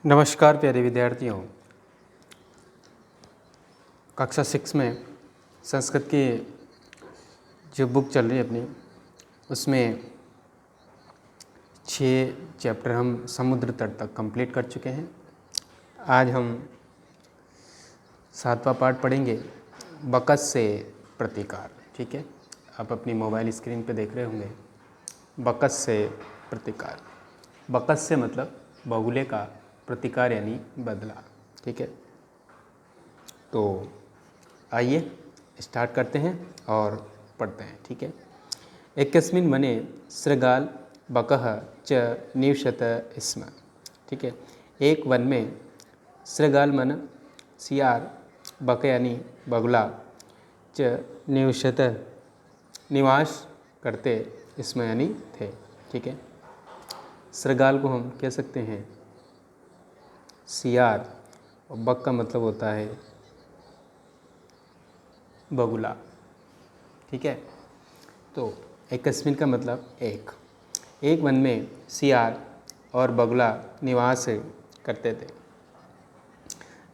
नमस्कार प्यारे विद्यार्थियों। कक्षा 6 में संस्कृत की जो बुक चल रही है अपनी, उसमें 6 चैप्टर हम समुद्र तट तक कंप्लीट कर चुके हैं। आज हम 7वां पार्ट पढ़ेंगे, बकस से प्रतिकार। ठीक है, आप अपनी मोबाइल स्क्रीन पे देख रहे होंगे, बकस से प्रतिकार। बकस से मतलब बगुले का, प्रतिकार यानी बदला। ठीक है, तो आइए स्टार्ट करते हैं और पढ़ते हैं। ठीक है, एकस्मिन् वने सृगाल बकः च निवसत स्म। ठीक है, एक वन में सृगाल मन सियार, बक यानी बगुला, च निवसत निवास करते स्म यानी थे। ठीक है, सृगाल को हम कह सकते हैं सियार, और बक का मतलब होता है बगुला। ठीक है, तो एकस्मिन का मतलब एक वन में सियार और बगुला निवास करते थे।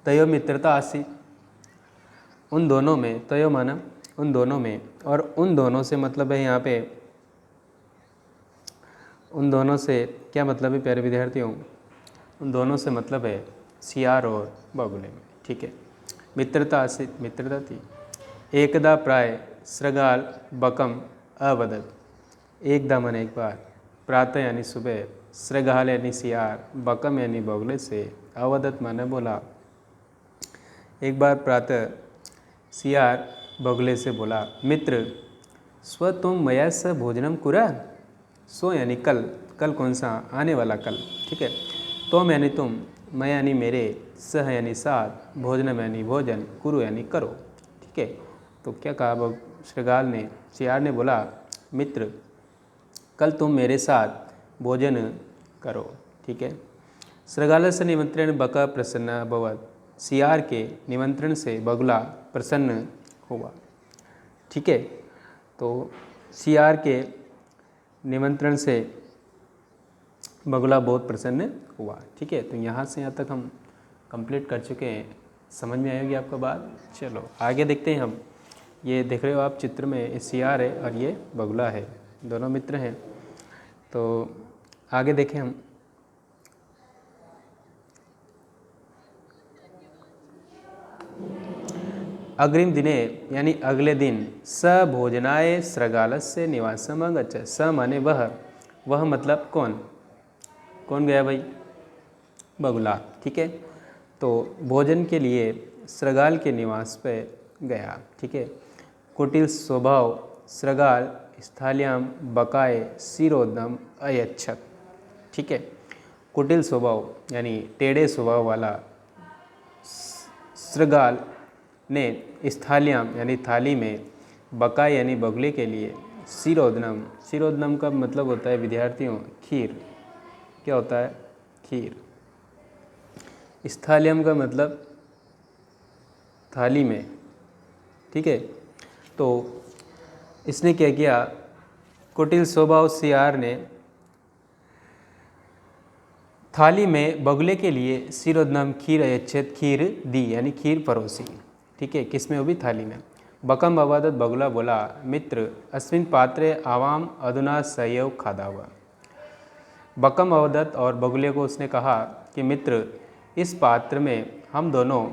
तयो मित्रता आसी, उन दोनों में, तयो माना उन दोनों में, और उन दोनों से मतलब है यहाँ पे, उन दोनों से क्या मतलब है प्यारे विद्यार्थियों? उन दोनों से मतलब है सियार और बगुले में। ठीक है, मित्रता से मित्रता थी। एकदा प्राय सृगाल बकम अवदत, एकदा मन एक बार, प्रातः यानी सुबह, सृगाल यानी सियार, बकम यानी बगुले से, अवदत माने बोला। एक बार प्रातः सियार बगुले से बोला, मित्र स्व तुम मया स भोजनम कुरा। सो यानी कल, कल कौन सा? आने वाला कल। ठीक है, तुम यानी तुम, मैं यानी मेरे, सह यानी साथ, भोजनम यानी भोजन, कुरु यानी करो। ठीक है, तो क्या कहा सृगाल ने, सियार ने बोला, मित्र कल तुम मेरे साथ भोजन करो। ठीक है, सृगाल से निमंत्रण बका प्रसन्न अभवत, सियार के निमंत्रण से बगुला प्रसन्न हुआ। ठीक है, तो सियार के निमंत्रण से बगुला बहुत प्रसन्न हुआ। ठीक है, तो यहाँ से यहाँ तक हम कंप्लीट कर चुके हैं। समझ में आएगी आपको बात? चलो आगे देखते हैं हम। ये देख रहे हो आप चित्र में, ये सियार है और ये बगुला है, दोनों मित्र हैं। तो आगे देखें हम। अग्रिम दिने यानी अगले दिन, स भोजनाय सृगालस्य निवासम अगच्छ। स माने वह मतलब कौन? कौन गया भाई? बगुला। ठीक है, तो भोजन के लिए सृगाल के निवास पे गया। ठीक है, कुटिल स्वभाव सृगाल स्थाल्याम बकाए शिरोदम अयच्छत। ठीक है, कुटिल स्वभाव यानी टेढ़े स्वभाव वाला सृगाल ने स्थाल्याम यानी थाली में, बकाए यानी बगुले के लिए, शिरोदनम, शिरोदनम का मतलब होता है विद्यार्थियों खीर। क्या होता है? खीर। स्थालियम का मतलब थाली में। ठीक है, तो इसने क्या किया, कुटिल स्वभाव सियार ने थाली में बगुले के लिए शिरोदनम खीर अयच्छेद, खीर दी यानी खीर परोसी। ठीक है, किसमें? वो भी थाली में। बकम अवदत, बगुला बोला, मित्र अस्मिन पात्रे आवाम अधुना सहयोग खादा हुआ। बकम अवदत और बगुले को उसने कहा कि मित्र इस पात्र में हम दोनों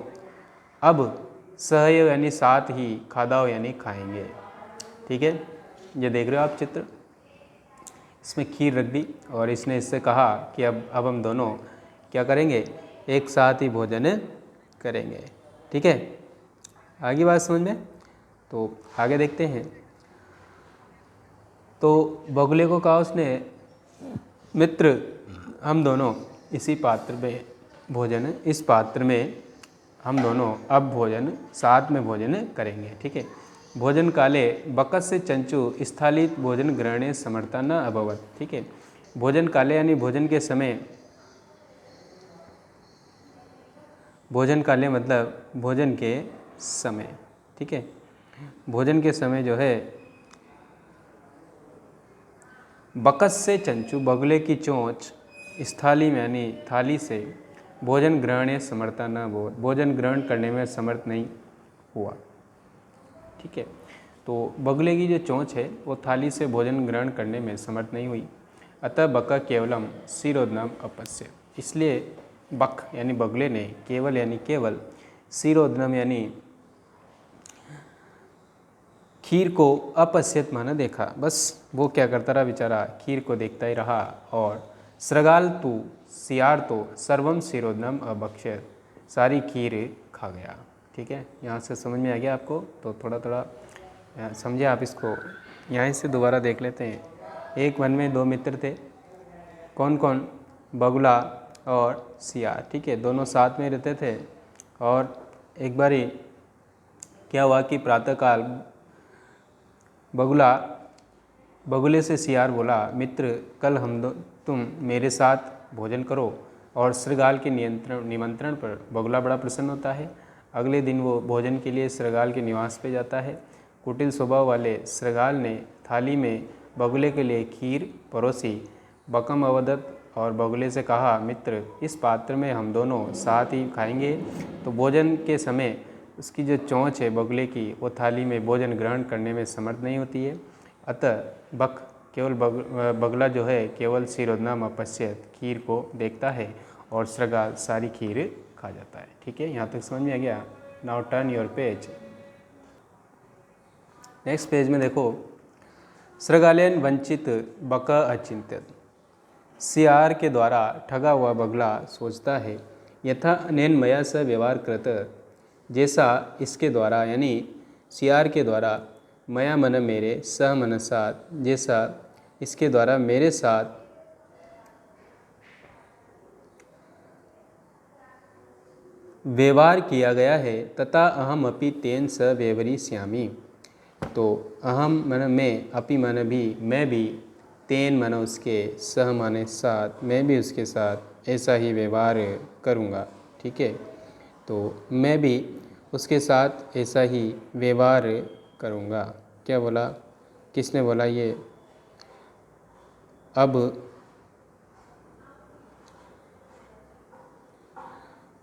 अब सहयोग यानी साथ ही, खादाओ यानी खाएंगे। ठीक है, ये देख रहे हो आप चित्र, इसमें खीर रख दी और इसने इससे कहा कि अब हम दोनों क्या करेंगे? एक साथ ही भोजन करेंगे। ठीक है, आगे बात समझ में? तो आगे देखते हैं। तो बगुले को कहा उसने, मित्र हम दोनों इसी पात्र में भोजन, इस पात्र में हम दोनों अब भोजन, साथ में भोजन करेंगे। ठीक है, भोजन काले बकस से चंचु स्थालित भोजन ग्रहणे समर्था न अभवत। ठीक है, भोजन काले यानी भोजन के समय, भोजन काले मतलब भोजन के समय। ठीक है, भोजन के समय जो है बकस से चंचु, बगुले की चोंच, स्थाली में यानी थाली से, भोजन ग्रहण समर्था न भो, भोजन ग्रहण करने में समर्थ नहीं हुआ। ठीक है, तो बगुले की जो चोंच है वो थाली से भोजन ग्रहण करने में समर्थ नहीं हुई। अतः बक केवलम क्षीरोदनम अपश्य, इसलिए बक यानी बगुले ने केवल यानी केवल क्षीरोदनम यानी खीर को अपश्यत माना देखा। बस वो क्या करता रहा बेचारा, खीर को देखता ही रहा। और श्रगाल तू सियार तो सर्वम क्षीरोदनम अभक्ष्यत, सारी खीर खा गया। ठीक है, यहाँ से समझ में आ गया आपको? तो थोड़ा थोड़ा समझे आप इसको। यहाँ से दोबारा देख लेते हैं। एक वन में दो मित्र थे, कौन कौन? बगुला और सियार। ठीक है, दोनों साथ में रहते थे। और एक बारी क्या हुआ कि प्रातःकाल बगुले से सियार बोला, मित्र कल तुम मेरे साथ भोजन करो। और श्रृगाल के निमंत्रण पर बगुला बड़ा प्रसन्न होता है। अगले दिन वो भोजन के लिए श्रृगाल के निवास पे जाता है। कुटिल स्वभाव वाले श्रृगाल ने थाली में बगुले के लिए खीर परोसी। बकम अवदत्त और बगुले से कहा, मित्र इस पात्र में हम दोनों साथ ही खाएंगे। तो भोजन के समय उसकी जो चोंच है बगुले की, वो थाली में भोजन ग्रहण करने में समर्थ नहीं होती है। अतः बगुला जो है केवल क्षीरोदनम अपश्यत, खीर को देखता है और श्रृगाल सारी खीर खा जाता है। ठीक है, यहाँ तक समझ में आ गया? Now turn your page. Next page में देखो, श्रृगालेन वंचित बक अचिंत्यत, सियार के द्वारा ठगा हुआ बगुला सोचता है, यथा अनेन मया स व्यवहार कृत, जैसा इसके द्वारा यानी सियार के द्वारा मया मन मेरे सह मन साथ, जैसा इसके द्वारा मेरे साथ व्यवहार किया गया है, तथा अहम अपि तेन स व्यवहरिष्यामि। तो अहम मन में, अपि मन भी, मैं भी, तेन मन उसके, सह माने साथ, मैं भी उसके साथ ऐसा ही व्यवहार करूँगा। ठीक है, तो मैं भी उसके साथ ऐसा ही व्यवहार करूँगा। क्या बोला? किसने बोला ये? अब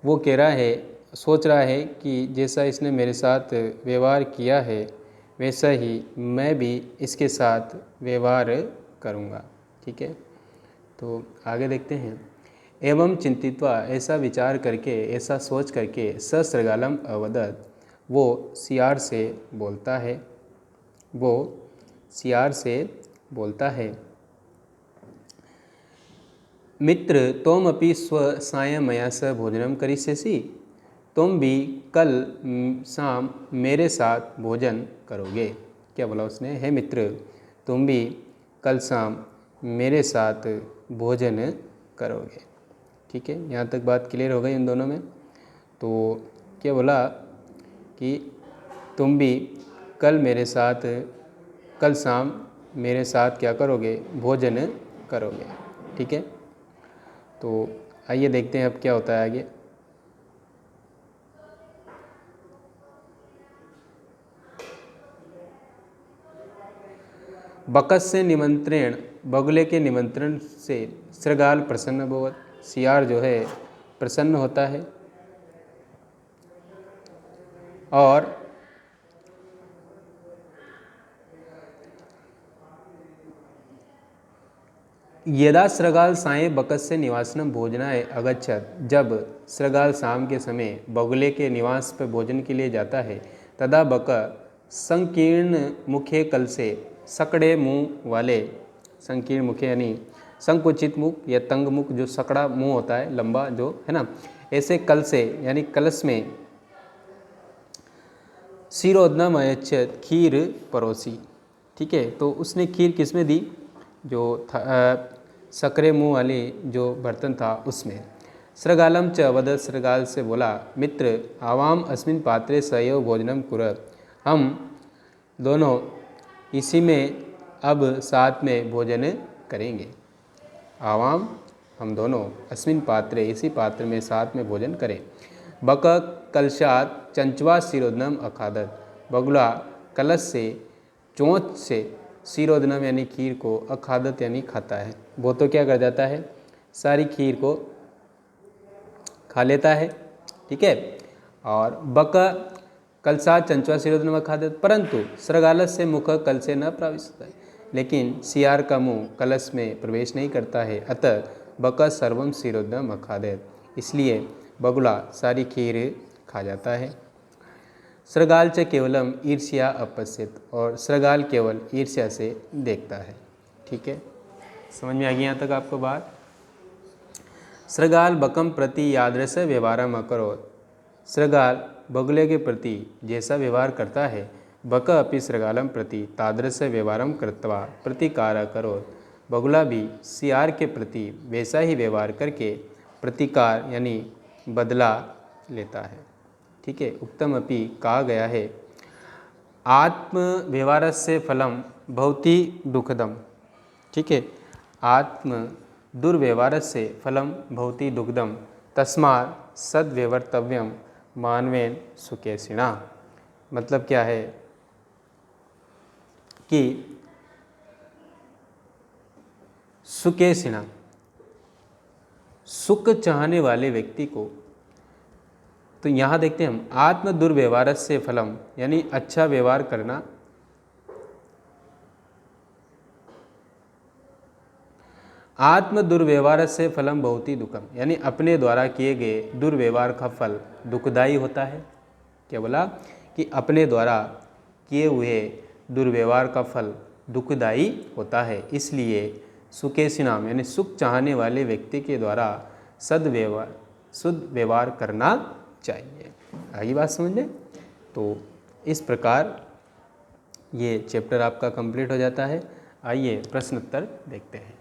वो कह रहा है, सोच रहा है कि जैसा इसने मेरे साथ व्यवहार किया है वैसा ही मैं भी इसके साथ व्यवहार करूँगा। ठीक है, तो आगे देखते हैं। एवं चिंतित्वा, ऐसा विचार करके, ऐसा सोच करके, सश्रृगालम अवदत्, वो सियार से बोलता है, वो सियार से बोलता है, मित्र त्वमपि स्व सायं मया सह भोजनम करिष्यसि, तुम भी कल शाम मेरे साथ भोजन करोगे। क्या बोला उसने? हे मित्र तुम भी कल शाम मेरे साथ भोजन करोगे। ठीक है, यहाँ तक बात क्लियर हो गई इन दोनों में। तो क्या बोला कि तुम भी कल शाम मेरे साथ क्या करोगे? भोजन करोगे। ठीक है, तो आइए देखते हैं अब क्या होता है आगे। बकस से निमंत्रण, बगुले के निमंत्रण से श्रृगाल प्रसन्न भवत, सियार जो है प्रसन्न होता है। और यदा श्रृगाल सायं बकस्य निवासनम भोजनाय अगच्छत, जब श्रृगाल शाम के समय बगुले के निवास पर भोजन के लिए जाता है, तदा बक संकीर्ण मुखे कल से, सकड़े मुंह वाले, संकीर्ण मुखे यानी संकुचित मुख या तंग मुख, जो सकड़ा मुंह होता है लंबा जो है ना, ऐसे कल से यानी कलश में क्षीरोदनम अयच्छत, खीर परोसी। ठीक है, तो उसने खीर किस में दी? जो सकरे मुंह वाली जो बर्तन था उसमें। श्रृगालम च वदत्, श्रृगाल से बोला, मित्र आवाम अस्मिन् पात्रे सयो भोजनम कुर, हम दोनों इसी में अब साथ में भोजन करेंगे। आवाम हम दोनों, अस्मिन् पात्रे इसी पात्र में साथ में भोजन करें। बक कलशात चंचवा क्षीरोदनम अखादत, बगुला कलश से चोंच से क्षीरोदनम यानी खीर को, अखादत यानी खाता है। वो तो क्या कर जाता है? सारी खीर को खा लेता है, ठीक है। और बक कलसा चंचवा शिरोधन मखादे, परंतु सृगालस से मुख कल से न प्रवेश होता है, लेकिन सियार का मुंह कलश में प्रवेश नहीं करता है, अतः बक सर्वम शिरोधन मखादे, इसलिए बगुला सारी खीर खा जाता है। सृगाल च केवलम ईर्ष्या अपश्यत, और सृगाल केवल ईर्ष्या से देखता है, ठीक है। समझ में आ गई यहाँ तक आपको बात। सृगाल बकम प्रति यादृश व्यवहारम अकरोत्, सृगाल बगुले के प्रति जैसा व्यवहार करता है, बक अपि सृगालम प्रति तादृश व्यवहारम कृत्वा प्रतिकार करोत्, बगुला भी सियार के प्रति वैसा ही व्यवहार करके प्रतिकार यानी बदला लेता है, ठीक है। उत्तम अपि कहा गया है, आत्म व्यवहारस्य फलम भवति दुःखदम, ठीक है। आत्म दुर्व्यवहारस्य फलम भवति दुःखदम, तस्मात् सद्व्यवर्तव्यम मानवेन सुकेशिना। मतलब क्या है कि सुकेशिना, सुख चाहने वाले व्यक्ति को, तो यहाँ देखते हैं हम आत्म दुर्व्यवहार से फलम यानी अच्छा व्यवहार करना, आत्म दुर्व्यवहार से फलम बहुत ही दुखम, यानी अपने द्वारा किए गए दुर्व्यवहार का फल दुखदायी होता है। क्या बोला कि अपने द्वारा किए हुए दुर्व्यवहार का फल दुखदायी होता है, इसलिए सुकेशिनाम यानी सुख चाहने वाले व्यक्ति के द्वारा सद्व्यवहार शुद्ध व्यवहार करना चाहिए। आई बात समझ में। तो इस प्रकार ये चैप्टर आपका कंप्लीट हो जाता है। आइए प्रश्न उत्तर देखते हैं।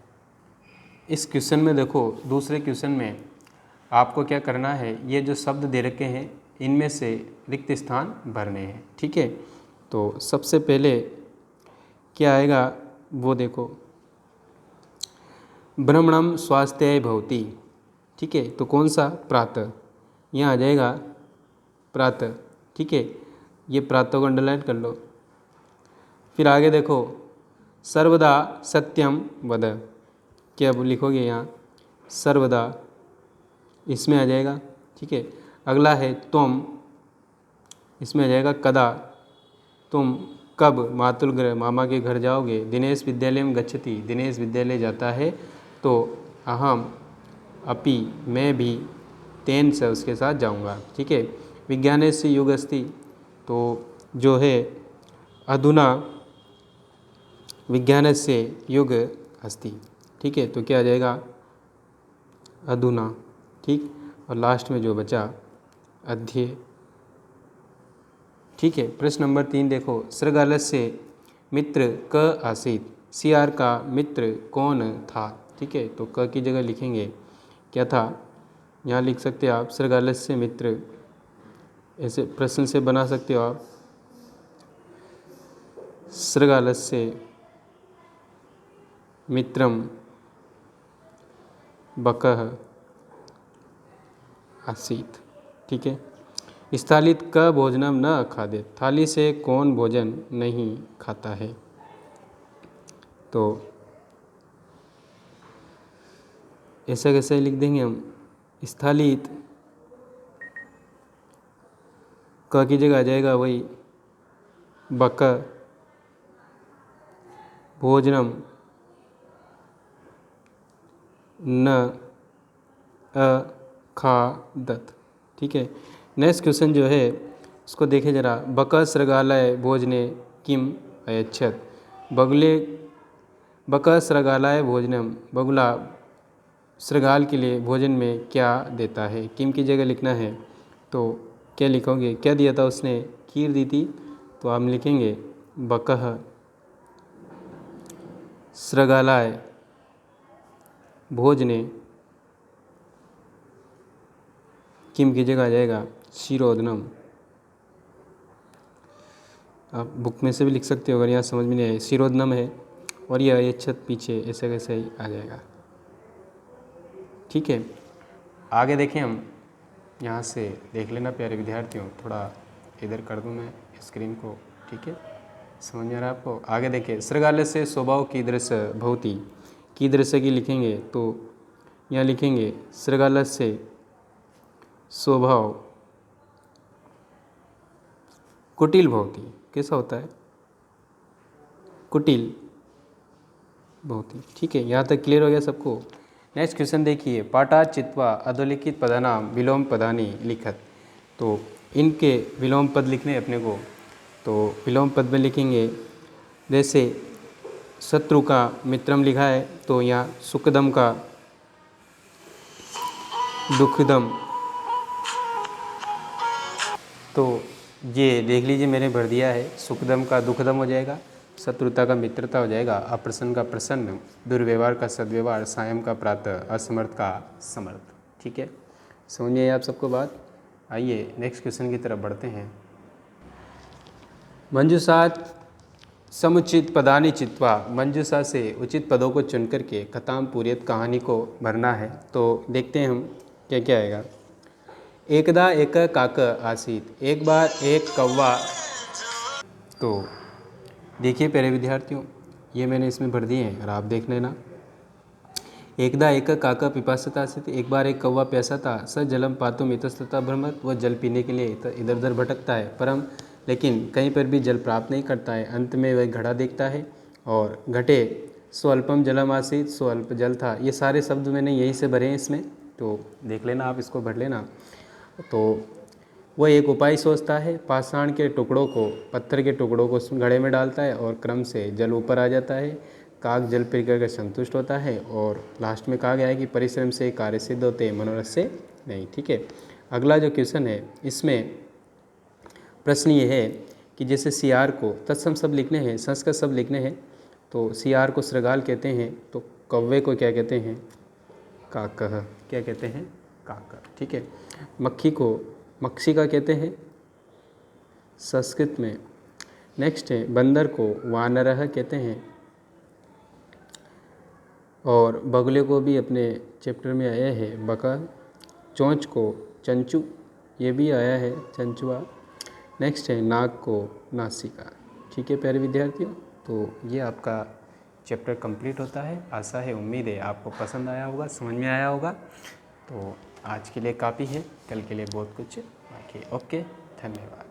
इस क्वेश्चन में देखो, दूसरे क्वेश्चन में आपको क्या करना है, ये जो शब्द दे रखे हैं इनमें से रिक्त स्थान भरने हैं, ठीक है। तो सबसे पहले क्या आएगा वो देखो, ब्रह्मणम स्वास्थ्य भवति, ठीक है। तो कौन सा, प्रातः, यहाँ आ जाएगा प्रातः, ठीक है। ये प्रातः को अंडरलाइन कर लो। फिर आगे देखो, सर्वदा सत्यम वद, क्या लिखोगे यहाँ, सर्वदा इसमें आ जाएगा, ठीक है। अगला है तुम, इसमें आ जाएगा कदा, तुम कब मातुल गृह मामा के घर जाओगे। दिनेश विद्यालय में गच्छति, दिनेश विद्यालय जाता है। तो अहम अपि, मैं भी, तेन से उसके साथ जाऊंगा, ठीक है। विज्ञान से युग अस्ति, तो जो है अधुना विज्ञान से युग अस्ति, ठीक है। तो क्या आ जाएगा, अधुना, ठीक। और लास्ट में जो बचा अध्यय, ठीक है। प्रश्न नंबर 3 देखो, सृगालस्य मित्र क आसीत, सियार का मित्र कौन था, ठीक है। तो क की जगह लिखेंगे क्या था, यहाँ लिख सकते हो आप सृगालस्य मित्र, ऐसे प्रश्न से बना सकते हो आप, सृगालस्य मित्रम बकः आसीत, ठीक है। स्थालित क भोजनम न खादे, थाली से कौन भोजन नहीं खाता है। तो ऐसा कैसे लिख देंगे हम, स्थालित क की जगह आ जाएगा वही बक, भोजनम न अखादत, ठीक है। नेक्स्ट क्वेश्चन जो है उसको देखें जरा, बक सृगालय भोजने किम अयच्छत, बगुले बक सृगालय भोजनम, बगुला सृगाल के लिए भोजन में क्या देता है। किम की जगह लिखना है, तो क्या लिखोगे, क्या दिया था उसने, खीर दी थी। तो हम लिखेंगे बकः सृगालय भोजने, किम की जगह आ जाएगा क्षीरोदनम। आप बुक में से भी लिख सकते हो अगर यहाँ समझ में नहीं आए, क्षीरोदनम है और ये छत पीछे ऐसे कैसे ही आ जाएगा, ठीक है। आगे देखें हम, यहाँ से देख लेना प्यारे विद्यार्थियों, थोड़ा इधर कर दूँ मैं स्क्रीन को, ठीक है, समझ में आ रहा है आपको। आगे देखें, सृगालय से स्वभाव कीदृश भवति, कीदृश की लिखेंगे तो यहाँ लिखेंगे सृगालय से स्वभाव कुटिल बहुत ही, कैसा होता है? कुटिल बहुत ही। ठीक है, यहाँ तक क्लियर हो गया सबको। नेक्स्ट क्वेश्चन देखिए, पाठा चित्वा अधोलिखित पदानाम विलोम पदानी लिखत। तो इनके विलोम पद लिखने हैं अपने को। तो विलोम पद में लिखेंगे, जैसे शत्रु का मित्रम लिखा है तो यहाँ सुखदम का दुखदम। तो ये देख लीजिए मैंने भर दिया है, सुखदम का दुखदम हो जाएगा, शत्रुता का मित्रता हो जाएगा, अप्रसन्न का प्रसन्न, दुर्व्यवहार का सद्व्यवहार, सायं का प्रातः, असमर्थ का समर्थ। ठीक है, समझ में आई आप सबको बात? आइए नेक्स्ट क्वेश्चन की तरफ बढ़ते हैं। मंजूषात समुचित पदानि चित्वा, मंजूषा से उचित पदों को चुन करके कथाम पूरियत कहानी को भरना है। तो देखते हैं हम क्या क्या आएगा। एकदा एक काक आसीत, एक बार एक कौवा। तो देखिए प्यारे विद्यार्थियों, ये मैंने इसमें भर दिए हैं और आप देख लेना। एकदा एक काक पिपासत आसीत, एक बार एक कौवा प्यासा था। स जलम पातुम इतस्ततः भ्रमत, वह जल पीने के लिए इधर उधर भटकता है, परम लेकिन कहीं पर भी जल प्राप्त नहीं करता है। अंत में वह घड़ा देखता है और घटे स्वल्पम जलम आसीत, स्वल्प जल था। ये सारे शब्द मैंने यहीं से भरे हैं इसमें, तो देख लेना आप, इसको भर लेना। तो वह एक उपाय सोचता है, पाषाण के टुकड़ों को, पत्थर के टुकड़ों को घड़े में डालता है और क्रम से जल ऊपर आ जाता है। काक जल पी कर संतुष्ट होता है और लास्ट में कहा गया है कि परिश्रम से कार्य सिद्ध होते हैं, मनोरथ से नहीं। ठीक है, अगला जो क्वेश्चन है इसमें प्रश्न ये है कि जैसे सियार को तत्सम शब्द लिखने हैं, संस्कृत शब्द लिखने हैं, तो सियार को श्रृगाल कहते हैं, तो कौवे को क्या कहते हैं? काकह। क्या कहते हैं? काकर। ठीक है, मक्खी को मक्षिका कहते हैं संस्कृत में। नेक्स्ट है, बंदर को वानरह कहते हैं, और बगुले को भी अपने चैप्टर में आया है बका। चोंच को चंचू, ये भी आया है चंचुआ। नेक्स्ट है, नाक को नासिका। ठीक है प्यारे विद्यार्थियों, तो ये आपका चैप्टर कंप्लीट होता है। आशा है, उम्मीद है आपको पसंद आया होगा, समझ में आया होगा। तो आज के लिए काफ़ी है, कल के लिए बहुत कुछ बाकी है। ओके, धन्यवाद।